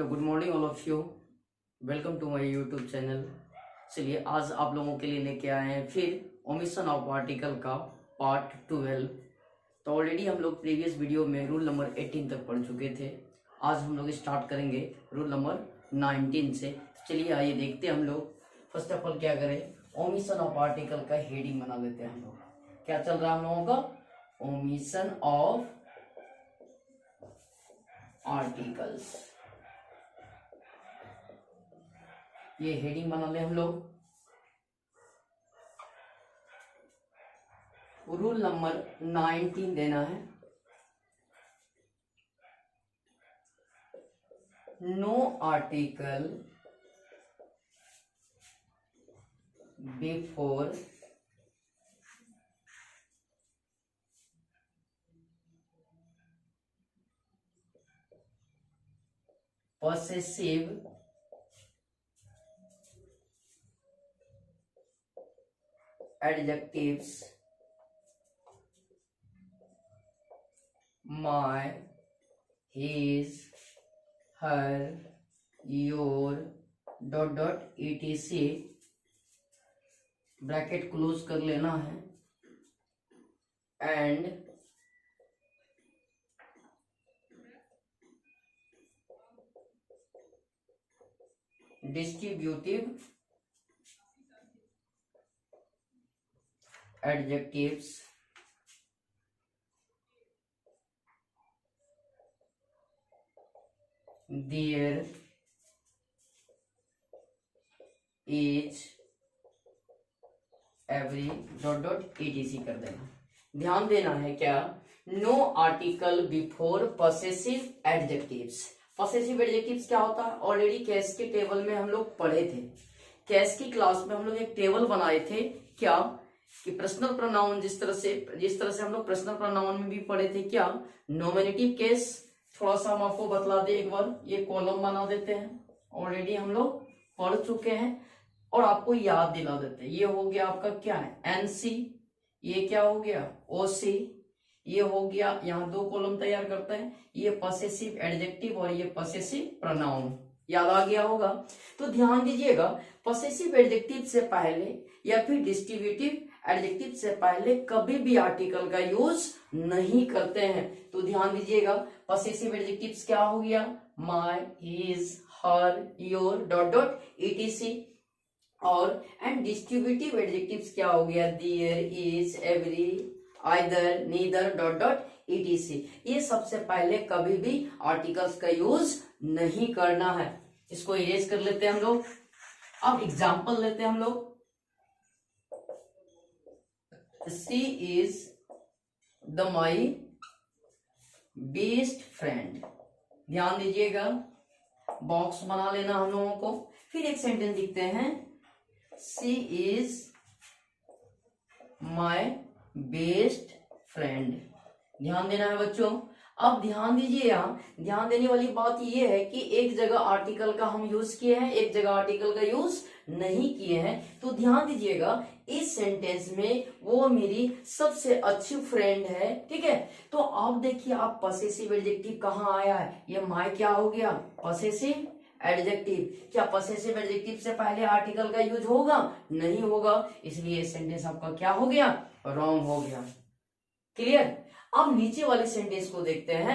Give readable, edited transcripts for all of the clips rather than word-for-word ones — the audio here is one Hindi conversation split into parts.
Good morning all of you. Welcome to my YouTube channel. चलिए आज आप लोगों के लिए लेके आए हैं फिर ओमिशन ऑफ आर्टिकल का पार्ट 12। तो ऑलरेडी हम लोग प्रीवियस वीडियो में रूल नंबर 18 तक पढ़ चुके थे। आज हम लोग स्टार्ट करेंगे रूल नंबर 19 से। चलिए आइए देखते हैं हम लोग। फर्स्ट ऑफ ऑल क्या करें, ओमिशन ऑफ आर्टिकल का हेडिंग बना लेते हैं हम लोग। क्या चल रहा है हम लोगों का? ओमिशन ऑफ आर्टिकल्स, ये हेडिंग बना ले हम लोग। रूल नंबर 19 देना है। No article before possessive adjectives my, his, her, your etc bracket close कर लेना है and distributive adjectives there is every etc कर देना। ध्यान देना है क्या? No article before possessive adjectives. Possessive adjectives क्या होता है? ऑलरेडी कैस के टेबल में हम लोग पढ़े थे। कैस की क्लास में हम लोग एक टेबल बनाए थे क्या कि पर्सनल प्रोनाउन जिस तरह से हम लोग पर्सनल प्रोनाउन में भी पढ़े थे क्या, नॉमिनेटिव केस। थोड़ा सा हम आपको बतला दे एक बार, ये कॉलम बना देते हैं। ऑलरेडी हम लोग पढ़ चुके हैं और आपको याद दिला देते हैं। ये हो गया आपका क्या है? एनसी। ये क्या हो गया? ओसी। ये हो गया, यहाँ दो कॉलम तैयार करते हैं, ये पॉसेसिव एडजेक्टिव और ये पॉसेसिव प्रोनाउन। याद आ गया होगा। तो ध्यान दीजिएगा, पॉसेसिव एडजेक्टिव से पहले या फिर डिस्ट्रीब्यूटिव एडजेक्टिव से पहले कभी भी आर्टिकल का यूज नहीं करते हैं। तो ध्यान दीजिएगा, पॉसेसिव एडजेक्टिव्स क्या हो गया? My, his, her, your etc। और एंड डिस्ट्रीब्यूटिव एडजेक्टिव्स क्या हो गया? There, is, every, either, neither etc। ये सबसे पहले कभी भी आर्टिकल्स का यूज नहीं करना है। इसको इरेज कर लेते हैं हम लोग। अब एग्जांपल लेते हैं हम लोग। She is the my best friend. ध्यान दीजिएगा, बॉक्स बना लेना हम लोगों को। फिर एक सेंटेंस लिखते हैं, she is my best friend. ध्यान देना है बच्चों। अब ध्यान दीजिए, यहाँ ध्यान देने वाली बात यह है कि एक जगह आर्टिकल का हम यूज किए हैं, एक जगह आर्टिकल का यूज नहीं किए हैं। तो ध्यान दीजिएगा, इस सेंटेंस में वो मेरी सबसे अच्छी फ्रेंड है, ठीक है। तो आप देखिए, आप पॉसेसिव एडजेक्टिव कहाँ आया है? ये माय क्या हो गया? Possessive adjective. क्या पॉसेसिव एडजेक्टिव से पहले आर्टिकल का यूज होगा? नहीं होगा। इसलिए सेंटेंस आपका क्या हो गया? रॉन्ग हो गया। क्लियर? अब नीचे वाले सेंटेंस को देखते हैं,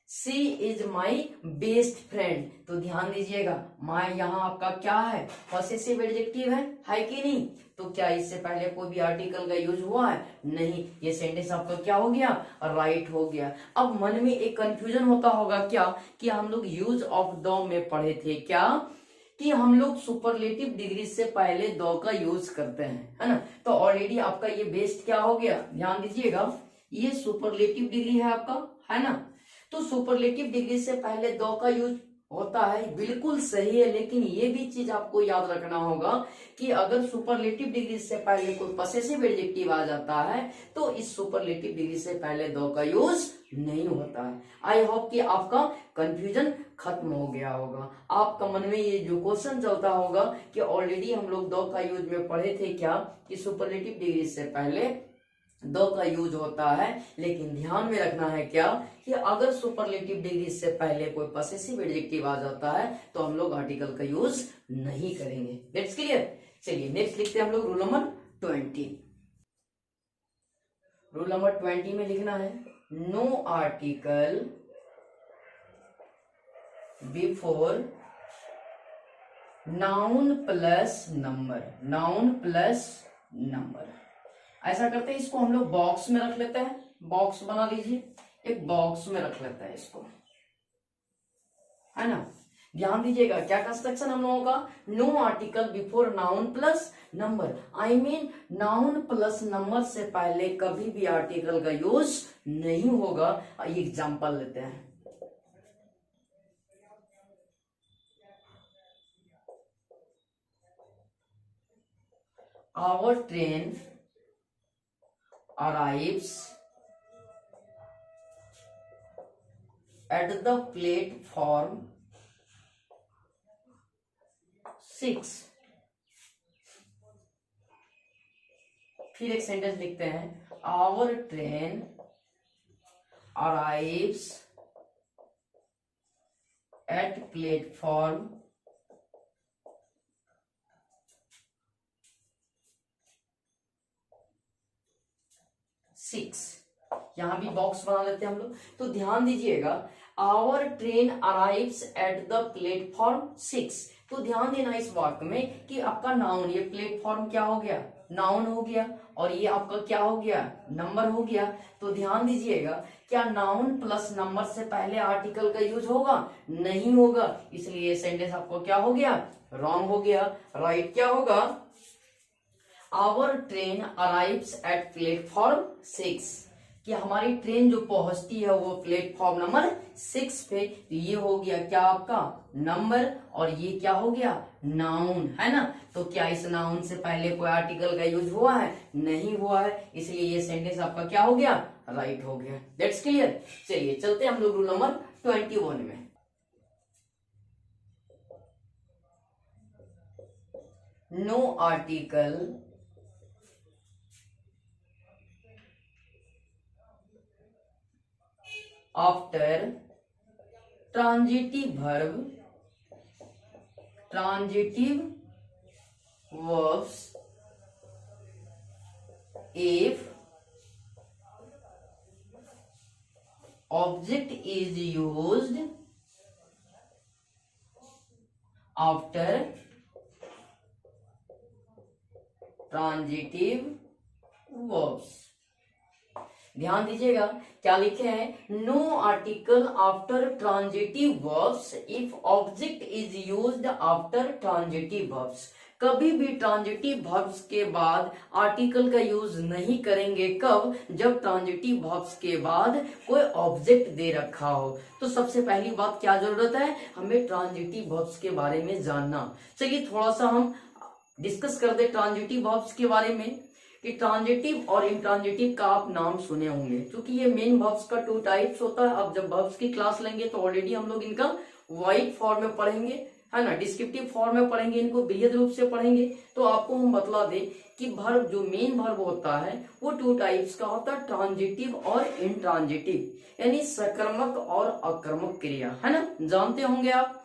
she is my best friend. तो ध्यान दीजिएगा, माई यहाँ आपका क्या है? पॉसेसिव एडजेक्टिव है कि नहीं? तो क्या इससे पहले कोई भी आर्टिकल का यूज हुआ है? नहीं। ये सेंटेंस आपका क्या हो गया? राइट हो गया। अब मन में एक कंफ्यूजन होता होगा क्या कि हम लोग यूज ऑफ द में पढ़े थे क्या कि हम लोग सुपरलेटिव डिग्री से पहले द का यूज करते हैं, है ना। तो ऑलरेडी आपका ये बेस्ट क्या हो गया? ध्यान दीजिएगा, ये सुपरलेटिव डिग्री है आपका, है ना। तो सुपरलेटिव डिग्री से पहले द का यूज होता है, बिल्कुल सही है। लेकिन ये भी चीज आपको याद रखना होगा कि अगर सुपरलेटिव डिग्री से पहले कोई पॉसेसिव एडजेक्टिव आ जाता है तो इस सुपरलेटिव डिग्री से पहले द का यूज नहीं होता है। आई होप कि आपका कंफ्यूजन खत्म हो गया होगा। आपका मन में ये जो क्वेश्चन चलता होगा कि ऑलरेडी हम लोग द का यूज में पढ़े थे क्या कि सुपरलेटिव डिग्री से पहले दो का यूज होता है, लेकिन ध्यान में रखना है क्या कि अगर सुपरलेटिव डिग्री से पहले कोई पॉसेसिव एडजेक्टिव आ जाता है तो हम लोग आर्टिकल का यूज नहीं करेंगे। That's clear. चलिए नेक्स्ट लिखते हैं हम लोग रूल नंबर 20। रूल नंबर 20 में लिखना है no article before noun plus number. Noun plus number, ऐसा करते हैं, इसको हम लोग बॉक्स में रख लेते हैं। बॉक्स बना लीजिए, एक बॉक्स में रख लेते हैं इसको, है ना। ध्यान दीजिएगा क्या कंस्ट्रक्शन हम लोगों का, no article before noun plus number. I mean noun plus number से पहले कभी भी आर्टिकल का यूज नहीं होगा। एग्जांपल लेते हैं, our train arrives at the platform 6। फिर एक सेंटेंस लिखते हैं, our train arrives at platform 6। यहां भी बॉक्स बना लेते हैं हम लोग। तो ध्यान दीजिएगा, our train arrives at the platform 6। तो ध्यान देना इस वाक्य में कि आपका नाउन, ये प्लेटफॉर्म क्या हो गया, नाउन हो गया, और ये आपका क्या हो गया, नंबर हो गया। तो ध्यान दीजिएगा, क्या नाउन प्लस नंबर से पहले आर्टिकल का यूज होगा, नहीं होगा, इसलिए ये सेंटेंस आपको क्या हो गया, रॉन्ग हो गया। राइट क्या होगा, our train arrives at platform 6, कि हमारी ट्रेन जो पहुंचती है वो प्लेटफॉर्म नंबर 6 पे। तो ये हो गया क्या आपका नंबर, और ये क्या हो गया, नाउन, है ना। तो क्या इस नाउन से पहले कोई आर्टिकल का यूज हुआ है, नहीं हुआ है, इसलिए ये सेंटेंस आपका क्या हो गया, राइट हो गया। That's clear. चलिए चलते हैं हम लोग रूल नंबर 21 में। No article after transitive verb, transitive verbs if object is used after transitive verbs। ध्यान दीजिएगा क्या लिखे हैं, no article after transitive verbs if object is used after transitive verbs. कभी भी ट्रांजिटिव वर्ब्स के बाद आर्टिकल का यूज नहीं करेंगे। कब, जब ट्रांजिटिव वर्ब्स के बाद कोई ऑब्जेक्ट दे रखा हो। तो सबसे पहली बात क्या जरूरत है, हमें ट्रांजिटिव वर्ब्स के बारे में जानना। चलिए थोड़ा सा हम डिस्कस कर दे ट्रांजिटिव वर्ब्स के बारे में, कि ट्रांजिटिव और इंट्रांजिटिव का आप नाम सुने होंगे, क्योंकि ये मेन वर्ब्स का 2 टाइप्स होता है। अब जब वर्ब्स की क्लास लेंगे तो ऑलरेडी हम लोग इनका वाइड फॉर्म में पढ़ेंगे, है ना, डिस्क्रिप्टिव फॉर्म में पढ़ेंगे, इनको बृहद रूप से पढ़ेंगे। तो आपको हम बतला दे कि वर्ब, जो मेन वर्ब होता है वो 2 टाइप्स का होता है, ट्रांजिटिव और इंट्रांजिटिव, यानी सकर्मक और अकर्मक क्रिया, है ना, जानते होंगे आप।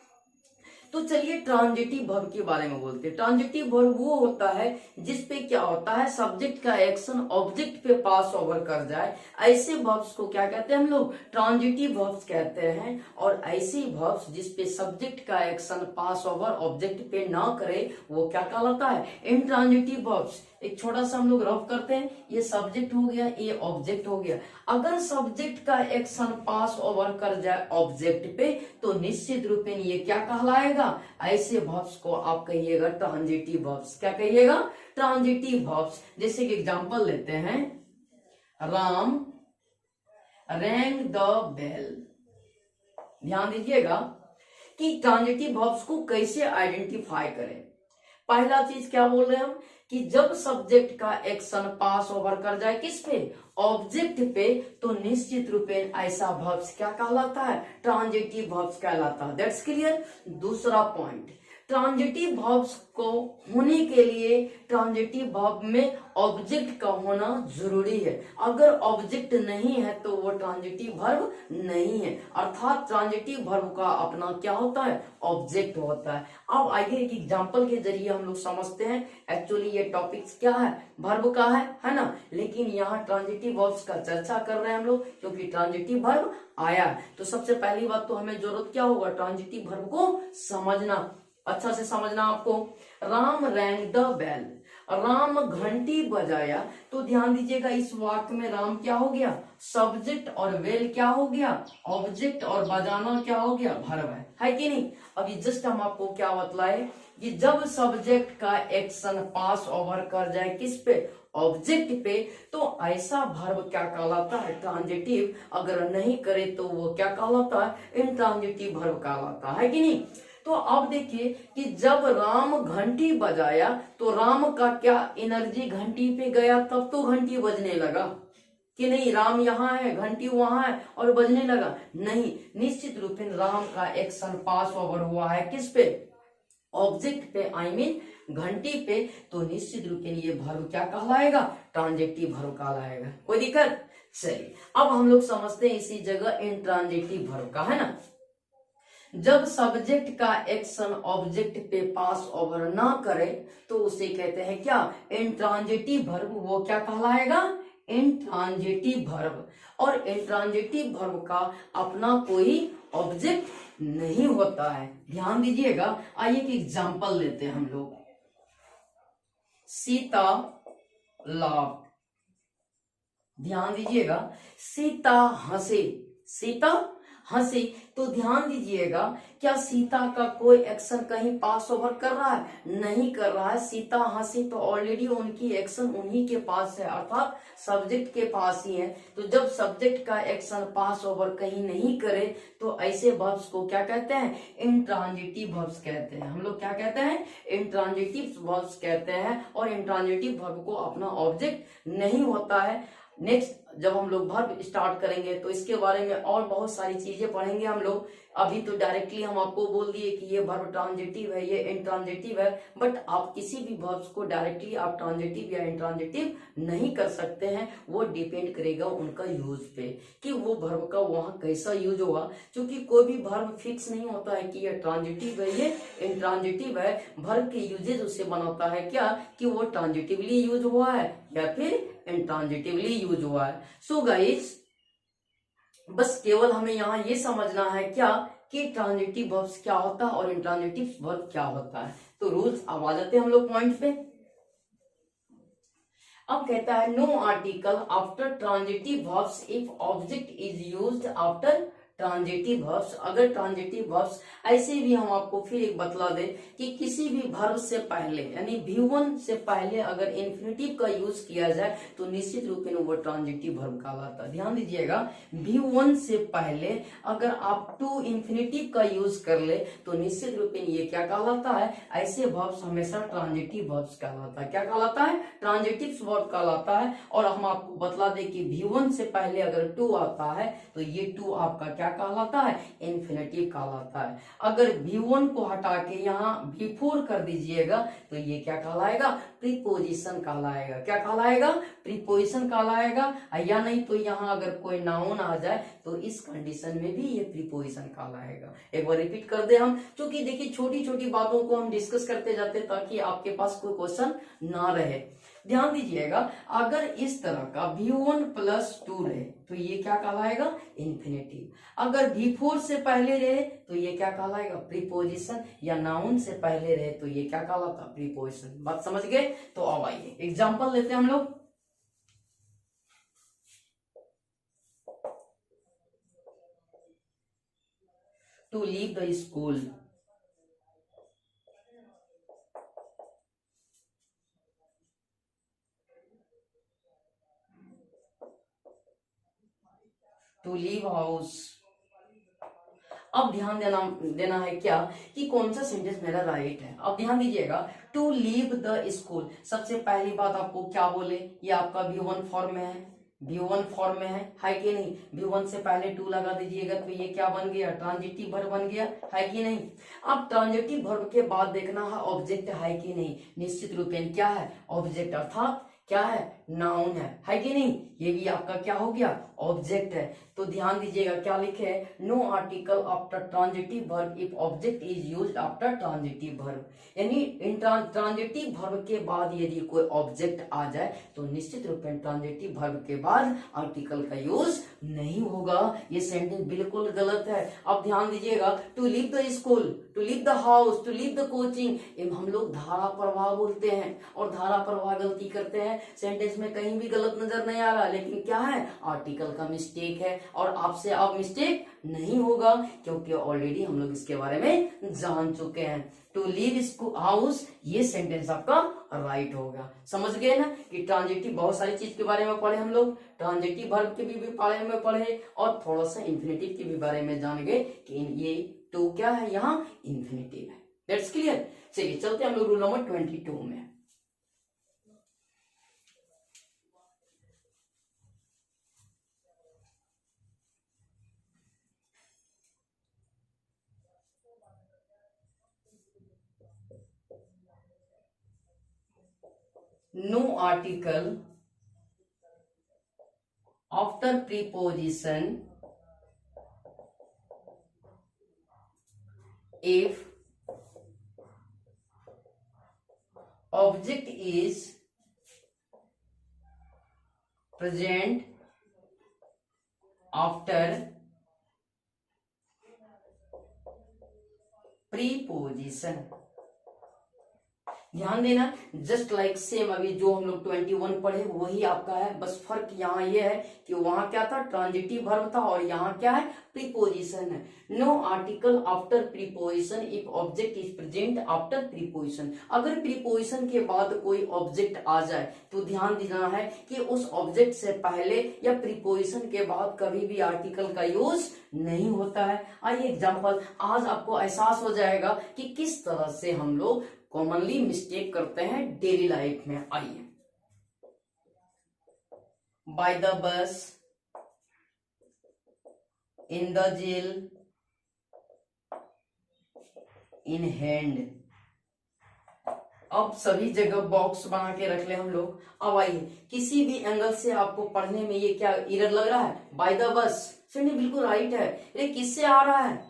तो चलिए ट्रांजिटिव वर्ब के बारे में बोलते हैं। ट्रांजिटिव वर्ब वो होता है जिसपे क्या होता है, सब्जेक्ट का एक्शन ऑब्जेक्ट पे पास ओवर कर जाए। ऐसे वर्ब्स को क्या कहते हैं हम लोग, ट्रांजिटिव वर्ब्स कहते हैं। और ऐसे वर्ब्स जिसपे सब्जेक्ट का एक्शन पास ओवर ऑब्जेक्ट पे ना करे वो क्या कहलाता है, इंट्रांजिटिव वर्ब्स। एक छोटा सा हम लोग रफ करते हैं, ये सब्जेक्ट हो गया, ये ऑब्जेक्ट हो गया। अगर सब्जेक्ट का एक्शन पास ओवर कर जाए ऑब्जेक्ट पे तो निश्चित रूप में ये क्या कहलाएगा, ऐसे वर्ब्स को आप कहिएगा ट्रांजिटिव वर्ब्स। क्या कहिएगा, ट्रांजिटिव वर्ब्स। जैसे कि एग्जांपल लेते हैं, राम रैंग द बेल। ध्यान दीजिएगा कि ट्रांजिटिव वर्ब्स को कैसे आइडेंटिफाई करें। पहला चीज क्या बोल रहे हैं हम, कि जब सब्जेक्ट का एक्शन पास ओवर कर जाए किस पे, ऑब्जेक्ट पे, तो निश्चित रूप में ऐसा वर्ब्स क्या कहलाता है, ट्रांजिटिव वर्ब्स कहलाता है। That's clear. दूसरा पॉइंट, ट्रांजिटिव वर्ब्स को होने के लिए ट्रांजिटिव वर्ब में ऑब्जेक्ट का होना जरूरी है। अगर ऑब्जेक्ट नहीं है तो वो ट्रांजिटिव वर्ब नहीं है, अर्थात ट्रांजिटिव वर्ब का अपना क्या होता है, ऑब्जेक्ट होता है। अब आइए एक एग्जांपल के जरिए हम लोग समझते हैं एक्चुअली ये टॉपिक्स क्या है, वर्ब का है ना। लेकिन यहाँ ट्रांजिटिव वर्ब्स का चर्चा कर रहे हैं हम लोग, क्योंकि ट्रांजिटिव वर्ब आया। तो सबसे पहली बात तो हमें जरूरत क्या होगा, ट्रांजिटिव वर्ब को समझना, अच्छा से समझना आपको। Ram rang the bell, Ram घंटी बजाया। तो ध्यान दीजिएगा इस वाक्य में राम क्या हो गया, सब्जेक्ट, और बेल क्या हो गया, ऑब्जेक्ट, और बजाना क्या हो गया, वर्ब है कि नहीं। अभी जस्ट हम आपको क्या बतलाए कि जब सब्जेक्ट का एक्शन पास ओवर कर जाए किस पे, ऑब्जेक्ट पे, तो ऐसा वर्ब क्या कहलाता है, ट्रांजिटिव। अगर नहीं करे तो वो क्या कहलाता है, इंट्रांजिटिव वर्ब कहलाता है कि नहीं। तो अब देखिए कि जब राम घंटी बजाया तो राम का क्या एनर्जी घंटी पे गया, तब तो घंटी बजने लगा कि नहीं। राम यहाँ है, घंटी वहां है और बजने लगा, नहीं। निश्चित रूप से राम का एक्शन पास ओवर हुआ है किस पे, ऑब्जेक्ट पे, आई मीन घंटी पे। तो निश्चित रूप से ये वर्ब क्या कहलाएगा, ट्रांजिटिव वर्ब कहलाएगा। कोई दिक्कत, चलिए अब हम लोग समझते हैं इसी जगह इंट्रांजिटिव वर्ब का, है ना। जब सब्जेक्ट का एक्शन ऑब्जेक्ट पे पास ओवर ना करे तो उसे कहते हैं क्या, इंट्रांजिटिव वर्ब। वो क्या कहलाएगा, इंट्रांजिटिव वर्ब। और इंट्रांजिटिव वर्ब का अपना कोई ऑब्जेक्ट नहीं होता है, ध्यान दीजिएगा। आइए एक एग्जांपल लेते हैं हम लोग। सीता लाफ, ध्यान दीजिएगा, सीता हंसे, सीता हंसी। तो ध्यान दीजिएगा क्या सीता का कोई एक्शन कहीं पास ओवर कर रहा है, नहीं कर रहा है। सीता हंसी तो ऑलरेडी उनकी एक्शन उन्हीं के पास है, अर्थात सब्जेक्ट के पास ही है। तो जब सब्जेक्ट का एक्शन पास ओवर कहीं नहीं करे तो ऐसे वर्ब्स को क्या कहते हैं, इंट्रांजिटिव वर्ब्स कहते हैं। हम लोग क्या कहते हैं, इंट्रांजिटिव वर्ब्स कहते हैं। और इंट्रांजिटिव वर्ब को अपना ऑब्जेक्ट नहीं होता है। नेक्स्ट जब हम लोग वर्ब स्टार्ट करेंगे तो इसके बारे में और बहुत सारी चीजें पढ़ेंगे हम लोग। अभी तो डायरेक्टली हम आपको बोल दिए कि ये वर्ब ट्रांजिटिव है, ये इंट्रांजिटिव है, बट आप किसी भी वर्ब्स को डायरेक्टली आप ट्रांजिटिव या इंट्रांजिटिव नहीं कर सकते हैं। वो डिपेंड करेगा उनका यूज पे कि वो वर्ब का वहां कैसा यूज होगा। क्योंकि कोई भी वर्ब फिक्स नहीं होता है कि ये ट्रांजिटिव है, ये इंट्रांजिटिव है। वर्ब के यूजेज उससे बनाता है क्या, कि वो ट्रांजिटिवली यूज हुआ है या फिर इंट्रांजिटिवली यूज हुआ है। सो गाइस बस केवल हमें यहाँ ये समझना है क्या, कि ट्रांजिटिव वर्ब्स क्या होता है और इंट्रांजिटिव वर्ब क्या होता है। तो रूल्स अब आ जाते हैं हम लोग पॉइंट पे। अब कहता है no article after transitive verbs if object is used after transitive verbs. अगर ट्रांजिटिव वर्ब्स, ऐसे भी हम आपको फिर एक बतला दे कि किसी भी वर्ब से पहले यानी V1 से पहले अगर इन्फिनेटिव का यूज किया जाए तो निश्चित रूप में वो ट्रांजिटिव वर्ब कहलाता है। ध्यान दीजिएगा, V1 से पहले अगर आप टू इन्फिनेटिव का यूज कर ले तो निश्चित रूप में ये क्या कहलाता है, ऐसे वर्ब्स हमेशा ट्रांजिटिव वर्ब्स कहलाता है। क्या कहलाता है, ट्रांजिटिव वर्ब कहलाता है। और हम आपको बतला दे कि V1 से पहले अगर टू आता है तो ये टू आपका क्या कहलाता है, इन्फिनेटिव कहलाता है। अगर V1 को हटा के यहाँ V4 कर दीजिएगा तो ये क्या कहलाएगा, प्रीपोजिशन कहलाएगा। क्या कहलाएगा, प्रीपोजिशन कहलाएगा। या नहीं तो यहाँ अगर कोई नाउन आ जाए तो इस कंडीशन में भी ये प्रीपोजिशन कहलाएगा। एक बार रिपीट कर दे हम, क्योंकि देखिए छोटी छोटी बातों को हम डिस्कस करते जाते ताकि आपके पास कोई क्वेश्चन ना रहे। ध्यान दीजिएगा, अगर इस तरह का V1 + 2 रहे तो ये क्या कहलाएगा, इन्फिनेटिव। अगर V4 से पहले रहे तो ये क्या कहलाएगा, प्रीपोजिशन। या नाउन से पहले रहे तो ये क्या कहलाता, प्रीपोजिशन। बात समझ गए। तो अब आइए एग्जांपल लेते हैं हम लोग। To leave the school, to leave house. अब ध्यान देना है क्या, कि कौन सा सेंटेंस मेरा राइट है। अब ध्यान दीजिएगा, टू लीव द स्कूल, सबसे पहली बात आपको क्या बोले, ये आपका V1 फॉर्म में है। V1 फॉर्म में है कि नहीं। V1 से पहले टू लगा दीजिएगा तो ये क्या बन गया, ट्रांजिटिव वर्ब बन गया, है कि नहीं। अब ट्रांजिटिव वर्ब के बाद देखना है ऑब्जेक्ट है कि नहीं। निश्चित रूप में क्या है, ऑब्जेक्ट, अर्थात क्या है, नाउन है कि नहीं। ये भी आपका क्या हो गया, ऑब्जेक्ट है। तो ध्यान दीजिएगा क्या लिखे है, no article after transitive verb if object is used after transitive verb. यानी इन ट्रांजिटिव वर्ब के बाद यदि कोई ऑब्जेक्ट आ जाए तो निश्चित रूप में ट्रांजिटिव वर्ब के बाद आर्टिकल का यूज नहीं होगा। ये सेंटेंस बिल्कुल गलत है। अब ध्यान दीजिएगा, to leave the school, to leave the house, to leave the coaching, हम लोग धारा प्रवाह बोलते हैं और धारा प्रवाह गलती करते हैं। सेंटेंस में कहीं भी गलत नजर नहीं आ रहा, लेकिन क्या है, आर्टिकल का मिस्टेक है। और आपसे अब मिस्टेक नहीं होगा क्योंकि ऑलरेडी हम लोग इसके बारे में जान चुके हैं। टू लीव स्कूल हाउस, ये सेंटेंस आपका राइट होगा। समझ गए ना कि ट्रांजिटिव, बहुत सारी चीज के बारे में पढ़े हम लोग, ट्रांजिटिव वर्ब के भी बारे में पढ़े और थोड़ा सा इंफिनिटिव के भी बारे में जान गए कि ये टू क्या है, यहाँ इंफिनिटिव है। That's clear. चलिए चलते हैं हम लोग रूल नंबर 22 में। No article after preposition if object is present after preposition। ध्यान देना, जस्ट लाइक सेम अभी जो हम लोग 21 पढ़े वही आपका है, बस फर्क यहाँ ये है कि वहां क्या था, ट्रांजिटिव वर्ब था और यहाँ क्या है, प्रीपोजिशन है। No article after preposition if object is present after preposition. अगर प्रीपोजिशन के बाद कोई ऑब्जेक्ट आ जाए तो ध्यान देना है कि उस ऑब्जेक्ट से पहले या प्रीपोजिशन के बाद कभी भी आर्टिकल का यूज नहीं होता है। आइए एग्जाम्पल, आज आपको एहसास हो जाएगा कि किस तरह से हम लोग कॉमनली मिस्टेक करते हैं डेली लाइफ में। आइए, by the bus, in the jail, in hand. अब सभी जगह बॉक्स बना के रख ले हम लोग। अब आइए, किसी भी एंगल से आपको पढ़ने में ये क्या एरर लग रहा है, बाय द बस, सुनिए बिल्कुल राइट है। ये किससे आ रहा है,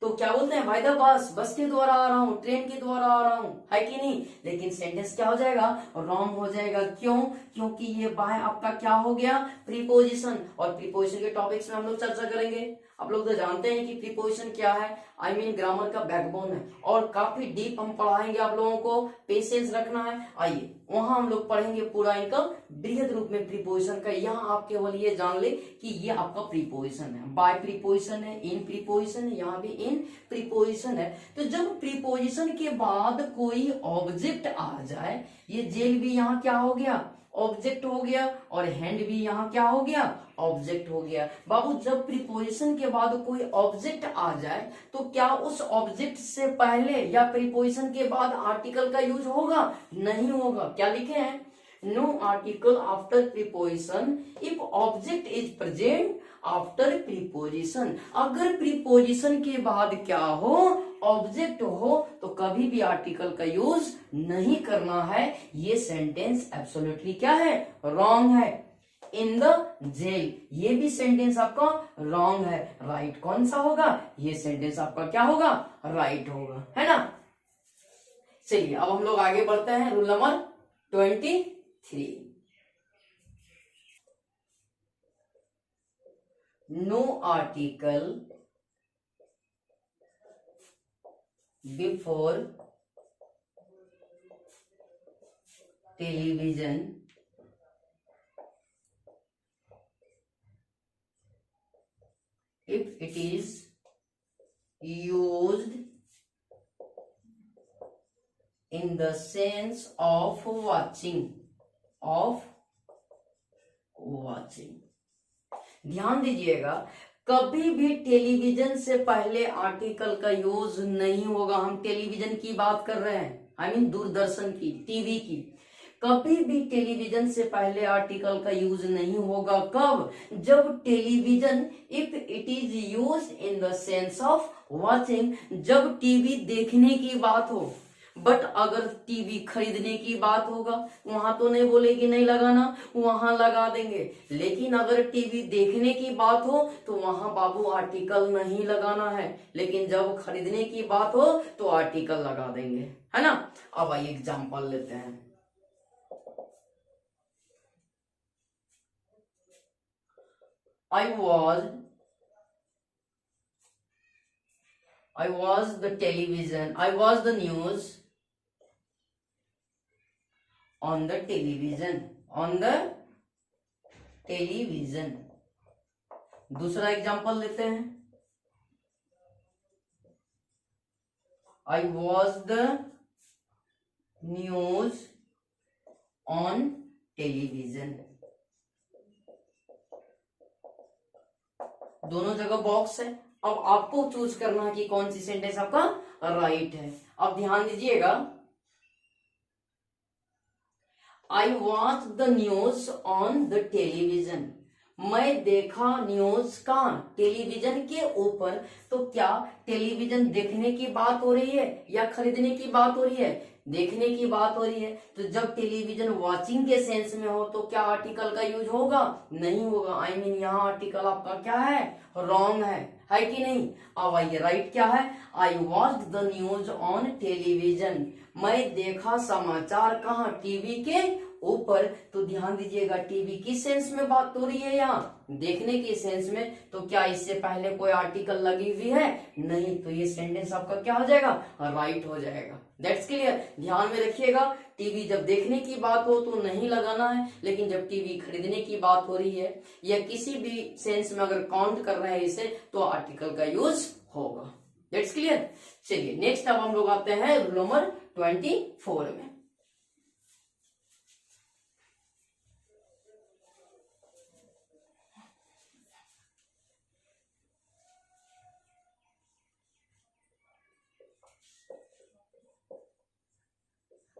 तो क्या बोलते हैं, बाय द बस, बस के द्वारा आ रहा हूँ, ट्रेन के द्वारा आ रहा हूँ, है कि नहीं। लेकिन सेंटेंस क्या हो जाएगा, रॉन्ग हो जाएगा। क्यों, क्योंकि ये बाय आपका क्या हो गया, प्रीपोजिशन। और प्रीपोजिशन के टॉपिक्स में हम लोग चर्चा करेंगे। आप लोग तो जानते हैं कि प्रीपोजिशन क्या है, आई मीन ग्रामर का बैकबोन है और काफी डीप हम पढ़ाएंगे आप लोगों को, पेशेंस रखना है। आइए वहां हम लोग पढ़ेंगे पूरा इनका बृहद रूप में प्रीपोजिशन का। यहाँ आप केवल ये जान ले कि ये आपका प्रीपोजिशन है, बाय प्रीपोजिशन है, इन प्रीपोजिशन है, यहाँ भी इन प्रीपोजिशन है। तो जब प्रीपोजिशन के बाद कोई ऑब्जेक्ट आ जाए, ये जेल भी यहाँ क्या हो गया, ऑब्जेक्ट हो गया, और हैंड भी यहाँ क्या हो गया, ऑब्जेक्ट हो गया। बाबू जब प्रीपोजिशन के बाद कोई ऑब्जेक्ट आ जाए तो क्या उस ऑब्जेक्ट से पहले या प्रीपोजिशन के बाद आर्टिकल का यूज होगा, नहीं होगा। क्या लिखे हैं, no article after preposition if object is present after preposition. अगर प्रीपोजिशन के बाद क्या हो, ऑब्जेक्ट हो, तो कभी भी आर्टिकल का यूज नहीं करना है। ये सेंटेंस एब्सोल्युटली क्या है, रॉन्ग है। इन द जेल, ये भी सेंटेंस आपका रॉन्ग है। राइट कौन सा होगा, ये सेंटेंस आपका क्या होगा, राइट होगा, है ना। चलिए अब हम लोग आगे बढ़ते हैं, rule number 23। No article before television if it is used in the sense of watching, ध्यान दीजिएगा, कभी भी टेलीविजन से पहले आर्टिकल का यूज नहीं होगा। हम टेलीविजन की बात कर रहे हैं, आई मीन दूरदर्शन की, टीवी की। कभी भी टेलीविजन से पहले आर्टिकल का यूज नहीं होगा। कब? जब television, if it is use in the sense of watching, जब टीवी देखने की बात हो। बट अगर टीवी खरीदने की बात होगा, वहां तो नहीं बोलेगी नहीं लगाना, वहां लगा देंगे। लेकिन अगर टीवी देखने की बात हो तो वहां बाबू आर्टिकल नहीं लगाना है। लेकिन जब खरीदने की बात हो तो आर्टिकल लगा देंगे, है ना। अब आइए एग्जांपल लेते हैं। I was the television. I was the news on the television. On the television. दूसरा एग्जांपल लेते हैं। I was the news on television. दोनों जगह बॉक्स है। अब आपको चूज करना है कि कौन सी सेंटेंस आपका राइट है। अब ध्यान दीजिएगा। I watch the news on the television. मैं देखा न्यूज कहां? टेलीविजन के ऊपर। तो क्या टेलीविजन देखने की बात हो रही है या खरीदने की बात हो रही है? देखने की बात हो रही है। तो जब टेलीविजन वॉचिंग के सेंस में हो तो क्या आर्टिकल का यूज होगा? नहीं होगा। आई मीन यहाँ आर्टिकल आपका क्या है? रॉन्ग है कि नहीं? अब आइए राइट क्या है? I watch the news on television. मैं देखा समाचार कहाँ? टीवी के ऊपर। तो ध्यान दीजिएगा, टीवी किस सेंस में बात हो रही है? यहाँ देखने के सेंस में। तो क्या इससे पहले कोई आर्टिकल लगी हुई है? नहीं। तो ये सेंटेंस आपका क्या हो जाएगा? राइट हो जाएगा। That's clear. ध्यान में रखिएगा, टीवी जब देखने की बात हो तो नहीं लगाना है, लेकिन जब टीवी खरीदने की बात हो रही है या किसी भी सेंस में अगर काउंट कर रहे हैं इसे, तो आर्टिकल का यूज होगा। That's clear. चलिए नेक्स्ट अब हम लोग आते हैं रूल नंबर 24 में।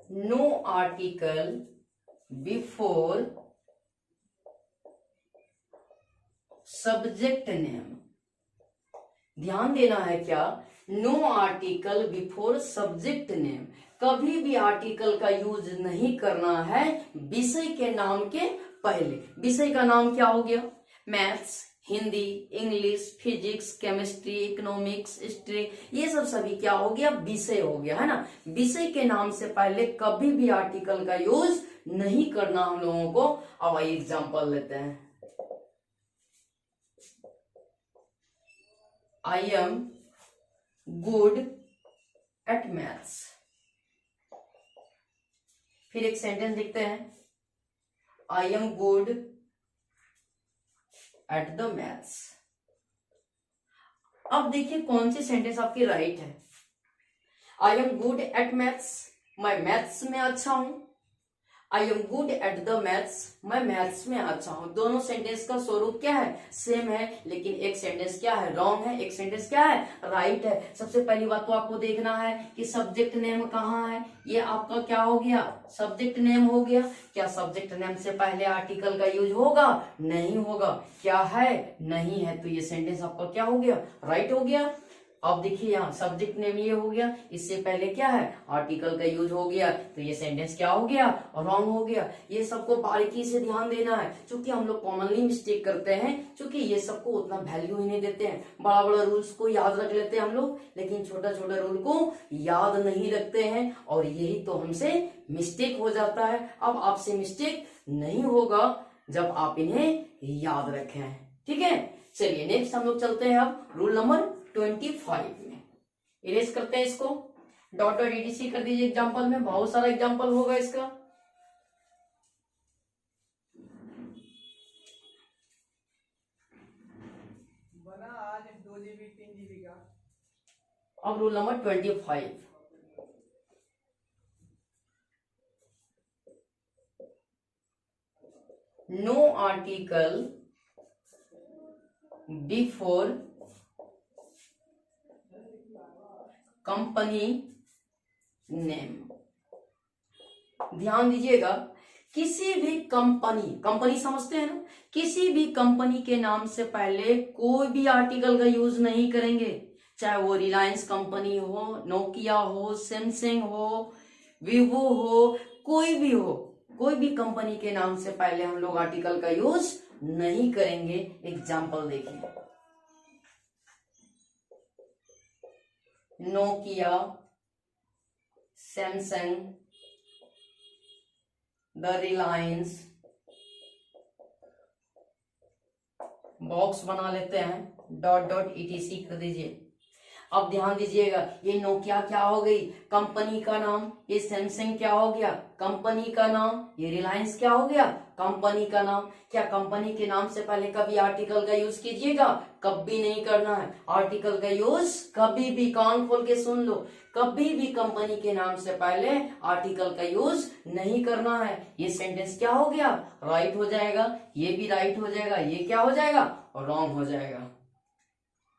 No article before subject name। ध्यान देना है क्या? No article before subject name. कभी भी आर्टिकल का यूज नहीं करना है विषय के नाम के पहले। विषय का नाम क्या हो गया? Maths, Hindi, English, physics, chemistry, economics, history, ये सब सभी क्या हो गया? विषय हो गया, है ना। विषय के नाम से पहले कभी भी आर्टिकल का यूज नहीं करना हम लोगों को। अब आइए एग्जांपल लेते हैं। I am good at maths। फिर एक सेंटेंस लिखते हैं, I am good at the maths। अब देखिए कौन सी सेंटेंस आपकी राइट है। I am good at maths, मैं मैथ्स में अच्छा हूं। I am good at the maths, मैं मैथ्स में अच्छा हूं। दोनों सेंटेंस का स्वरूप क्या है? सेम है। लेकिन एक सेंटेंस क्या है? रॉन्ग है। एक सेंटेंस क्या है? राइट है। सबसे पहली बात तो आपको देखना है कि सब्जेक्ट नेम कहाँ है। ये आपका क्या हो गया? सब्जेक्ट नेम हो गया। क्या सब्जेक्ट नेम से पहले आर्टिकल का यूज होगा? नहीं होगा। क्या है? नहीं है। तो ये सेंटेंस आपका क्या हो गया? राइट हो गया। अब देखिए यहाँ सब्जेक्ट नेम ये हो गया, इससे पहले क्या है? आर्टिकल का यूज हो गया। तो ये सेंटेंस क्या हो गया? रॉन्ग हो गया। ये सबको बारीकी से ध्यान देना है, क्योंकि हम लोग कॉमनली मिस्टेक करते हैं, क्योंकि ये सबको उतना वैल्यू ही नहीं देते हैं। बड़ा बड़ा रूल्स को याद रख लेते हैं हम लोग, लेकिन छोटा छोटा रूल को याद नहीं रखते हैं, और यही तो हमसे मिस्टेक हो जाता है। अब आपसे मिस्टेक नहीं होगा जब आप इन्हें याद रखें। ठीक है, चलिए नेक्स्ट हम लोग चलते हैं अब रूल नंबर 25 में। इरेज करते हैं इसको, डॉट डॉट एडीसी कर दीजिए एग्जांपल में। बहुत सारा एग्जांपल होगा इसका। बना आज 2 GB 3 GB का। अब rule number 25। No article before company name. ध्यान दीजिएगा, किसी भी कंपनी, कंपनी समझते हैं ना, किसी भी कंपनी के नाम से पहले कोई भी आर्टिकल का यूज नहीं करेंगे, चाहे वो रिलायंस कंपनी हो, नोकिया हो, सैमसंग हो, वीवो हो, कोई भी हो, कोई भी कंपनी के नाम से पहले हम लोग आर्टिकल का यूज नहीं करेंगे। एग्जाम्पल देखिए, Nokia, Samsung, the Reliance, box बना लेते हैं, डॉट डॉट ईटीसी कर दीजिए। अब ध्यान दीजिएगा, ये नोकिया क्या हो गई, कंपनी का नाम, ये सैमसंग क्या हो गया, कंपनी का नाम, ये रिलायंस क्या हो गया, कंपनी का नाम। क्या कंपनी के नाम से पहले कभी आर्टिकल का यूज कीजिएगा? कभी नहीं करना है। आर्टिकल का यूज कभी भी, कान खोल के सुन लो, कभी भी कंपनी के नाम से पहले आर्टिकल का यूज नहीं करना है। ये सेंटेंस क्या हो गया, राइट हो जाएगा, ये भी राइट हो जाएगा, ये क्या हो जाएगा, रॉन्ग हो जाएगा।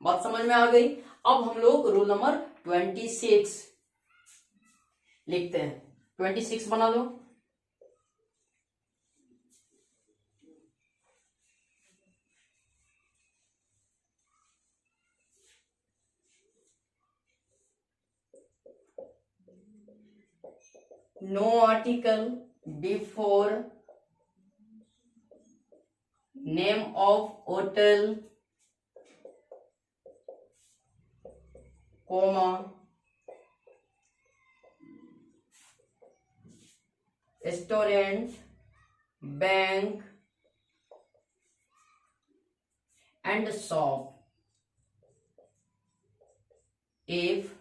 बात समझ में आ गई? अब हम लोग रूल नंबर 26 लिखते हैं। 26 बना लो। No article before name of hotel, comma, restaurant, bank and shop if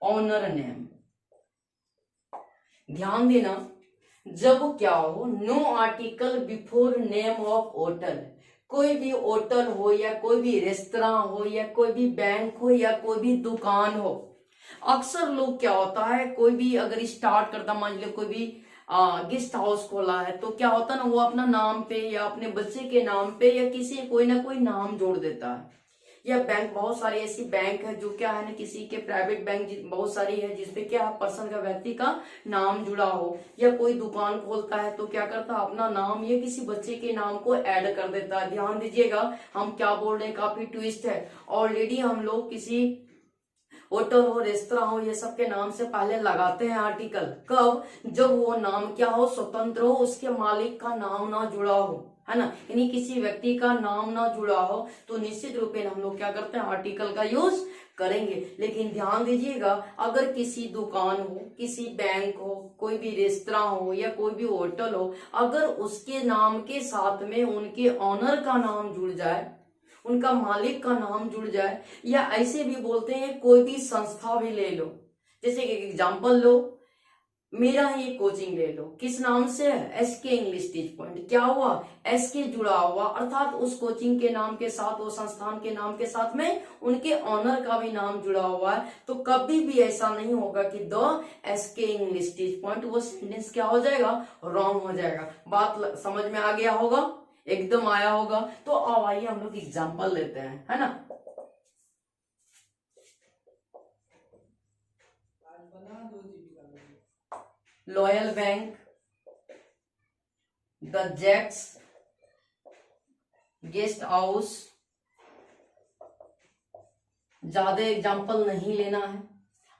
owner name. ध्यान देना, जब क्या हो, no article before name of hotel, कोई भी होटल हो या कोई भी रेस्तरां हो या कोई भी बैंक हो या कोई भी दुकान हो, अक्सर लोग क्या होता है, कोई भी अगर स्टार्ट करता, मान लीजिए कोई भी गेस्ट हाउस खोला है, तो क्या होता है ना, वो अपना नाम पे या अपने बच्चे के नाम पे या किसी कोई ना कोई नाम जोड़ देता है। या बैंक, बहुत सारी ऐसी बैंक है जो क्या है ना, किसी के प्राइवेट बैंक बहुत सारी है जिसपे क्या पर्सन का, व्यक्ति का नाम जुड़ा हो। या कोई दुकान खोलता है तो क्या करता है, अपना नाम या किसी बच्चे के नाम को ऐड कर देता है। ध्यान दीजिएगा, हम क्या बोल रहे हैं, काफी ट्विस्ट है। ऑलरेडी हम लोग किसी होटल हो, रेस्तरां हो, ये सब के नाम से पहले लगाते हैं आर्टिकल। कब? जब वो नाम क्या हो, स्वतंत्र हो, उसके मालिक का नाम ना जुड़ा हो, है ना, यानी किसी व्यक्ति का नाम ना जुड़ा हो, तो निश्चित रूप में हम लोग क्या करते हैं, आर्टिकल का यूज करेंगे। लेकिन ध्यान दीजिएगा, अगर किसी दुकान हो, किसी बैंक हो, कोई भी रेस्तरां हो या कोई भी होटल हो, अगर उसके नाम के साथ में उनके ऑनर का नाम जुड़ जाए, उनका मालिक का नाम जुड़ जाए, या ऐसे भी बोलते हैं कोई भी संस्था भी ले लो, जैसे एक एग्जांपल लो, मेरा ही कोचिंग ले लो, किस नाम से है, एसके इंग्लिश टीच पॉइंट। क्या हुआ, एसके जुड़ा हुआ, अर्थात उस कोचिंग के नाम के साथ, वो संस्थान के नाम के साथ में उनके ऑनर का भी नाम जुड़ा हुआ है। तो कभी भी ऐसा नहीं होगा कि the SK English teach point, वो सेंटेंस क्या हो जाएगा, रॉन्ग हो जाएगा। बात समझ में आ गया होगा, एकदम आया होगा। तो अब आइए हम लोग एग्जाम्पल लेते हैं, है ना। आज बना 2 GB का video. Loyal bank, the Jack's guest house, ज्यादा एग्जाम्पल नहीं लेना है।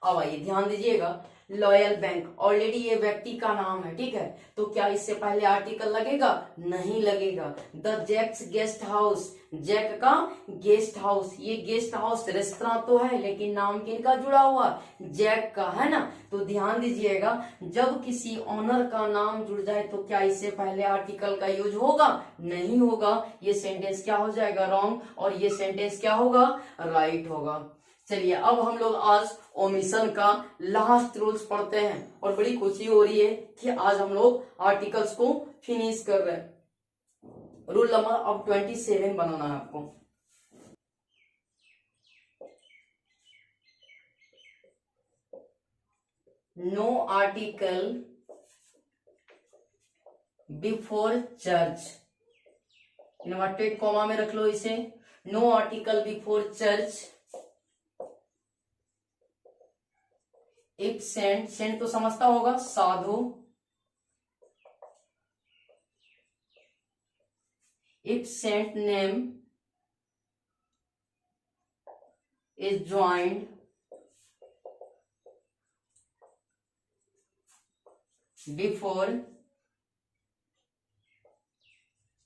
अब आइए ध्यान दीजिएगा, लॉयल बैंक, ऑलरेडी ये व्यक्ति का नाम है, ठीक है, तो क्या इससे पहले आर्टिकल लगेगा? नहीं लगेगा। The Jack's guest house, Jack का गेस्ट हाउस, ये गेस्ट हाउस रेस्तरां तो है लेकिन नाम किनका जुड़ा हुआ, जैक का, है ना। तो ध्यान दीजिएगा, जब किसी ऑनर का नाम जुड़ जाए तो क्या इससे पहले आर्टिकल का यूज होगा? नहीं होगा। ये सेंटेंस क्या हो जाएगा, रॉन्ग, और ये सेंटेंस क्या होगा, राइट होगा। चलिए अब हम लोग आज ओमिशन का लास्ट रूल्स पढ़ते हैं, और बड़ी खुशी हो रही है कि आज हम लोग आर्टिकल्स को फिनिश कर रहे हैं। रूल नंबर अब 27 बनाना है आपको। No article before church, inverted comma में रख लो इसे। No article before church. If saint, saint तो समझता होगा साधु। If saint name is joined before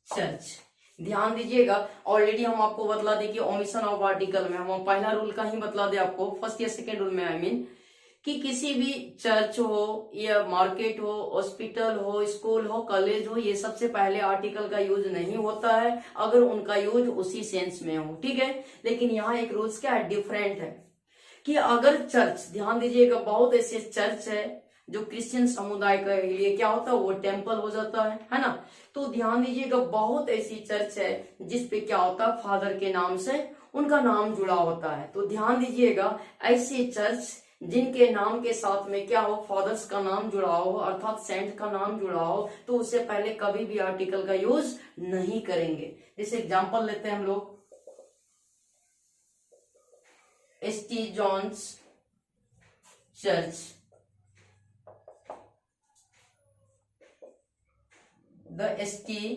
church. ध्यान दीजिएगा, ऑलरेडी हम आपको बतला दें कि ओमिशन ऑफ आर्टिकल में हम पहला रूल का ही बतला दे आपको, फर्स्ट या सेकेंड रूल में आई मीन, कि किसी भी चर्च हो या मार्केट हो, हॉस्पिटल हो, स्कूल हो, कॉलेज हो, ये सबसे पहले आर्टिकल का यूज नहीं होता है अगर उनका यूज उसी सेंस में हो, ठीक है। लेकिन यहाँ एक रूल्स क्या है, डिफरेंट है, कि अगर चर्च, ध्यान दीजिएगा, बहुत ऐसे चर्च है जो क्रिश्चियन समुदाय के लिए क्या होता है, वो टेम्पल हो जाता है ना। तो ध्यान दीजिएगा, बहुत ऐसी चर्च है जिसपे क्या होता है, फादर के नाम से उनका नाम जुड़ा होता है। तो ध्यान दीजिएगा, ऐसी चर्च जिनके नाम के साथ में क्या हो, फादर्स का नाम जुड़ा हो, अर्थात सेंट का नाम जुड़ा हो, तो उससे पहले कभी भी आर्टिकल का यूज नहीं करेंगे। जैसे एग्जांपल लेते हैं हम लोग, S T John's church, the S T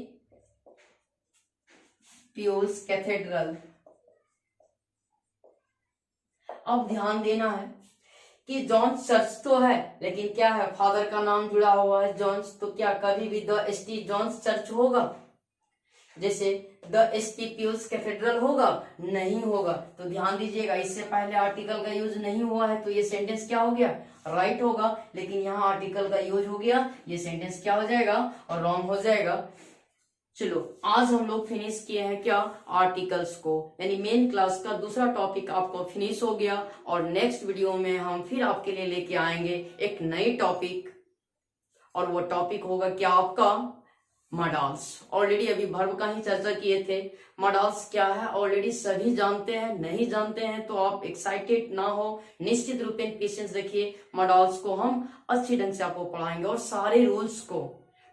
Paul's cathedral. अब ध्यान देना है कि जॉन चर्च तो है, लेकिन क्या है, फादर का नाम जुड़ा हुआ है जॉन्स, तो क्या कभी भी द एसटी जॉन्स चर्च होगा? जैसे द एसटी प्यूल्स कैथेड्रल होगा? नहीं होगा। तो ध्यान दीजिएगा, इससे पहले आर्टिकल का यूज नहीं हुआ है, तो ये सेंटेंस क्या हो गया, राइट होगा। लेकिन यहाँ आर्टिकल का यूज हो गया, ये सेंटेंस क्या हो जाएगा, और रॉन्ग हो जाएगा। चलो, आज हम लोग फिनिश किए हैं क्या, आर्टिकल्स को, यानी मेन क्लास का दूसरा टॉपिक आपको फिनिश हो गया। और नेक्स्ट वीडियो में हम फिर आपके लिए लेके आएंगे एक नई टॉपिक, और वो टॉपिक होगा क्या आपका, मॉडल्स। ऑलरेडी अभी वर्ब का ही चर्चा किए थे, मॉडल्स क्या है ऑलरेडी सभी जानते हैं, नहीं जानते हैं तो आप एक्साइटेड ना हो, निश्चित रूप से पेशेंस रखिए। मॉडल्स को हम अच्छी ढंग से आपको पढ़ाएंगे, और सारे रूल्स को।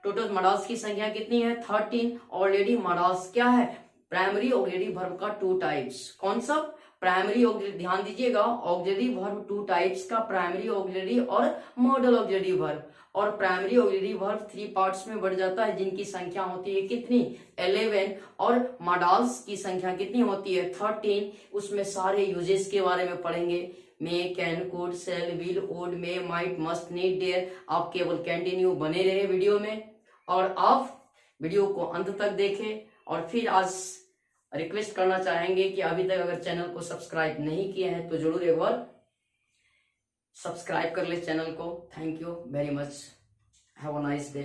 टोटल मॉडल्स की संख्या कितनी है, 13। ऑलरेडी मॉडल्स क्या है, प्राइमरी ऑक्सिलरी वर्ब का 2 टाइप्स। कौन सा, प्राइमरी ऑक्सिलरी, ध्यान दीजिएगा, ऑक्सिलरी वर्ब 2 टाइप्स का, प्राइमरी ऑक्सिलरी और मॉडल ऑक्सिलरी वर्ब। और प्राइमरी ऑक्सिलरी वर्ब 3 पार्ट्स में बढ़ जाता है, जिनकी संख्या होती है कितनी, 11। और मॉडल्स की संख्या कितनी होती है, 13। उसमें सारे यूजेस के बारे में पढ़ेंगे, may, can, could, shall, will, would, may, might, must, need, dare. आप केवल कंटिन्यू बने रहे वीडियो में, और आप वीडियो को अंत तक देखें। और फिर आज रिक्वेस्ट करना चाहेंगे कि अभी तक अगर चैनल को सब्सक्राइब नहीं किए हैं तो जरूर एक बार सब्सक्राइब कर ले चैनल को। Thank you very much, have a nice day.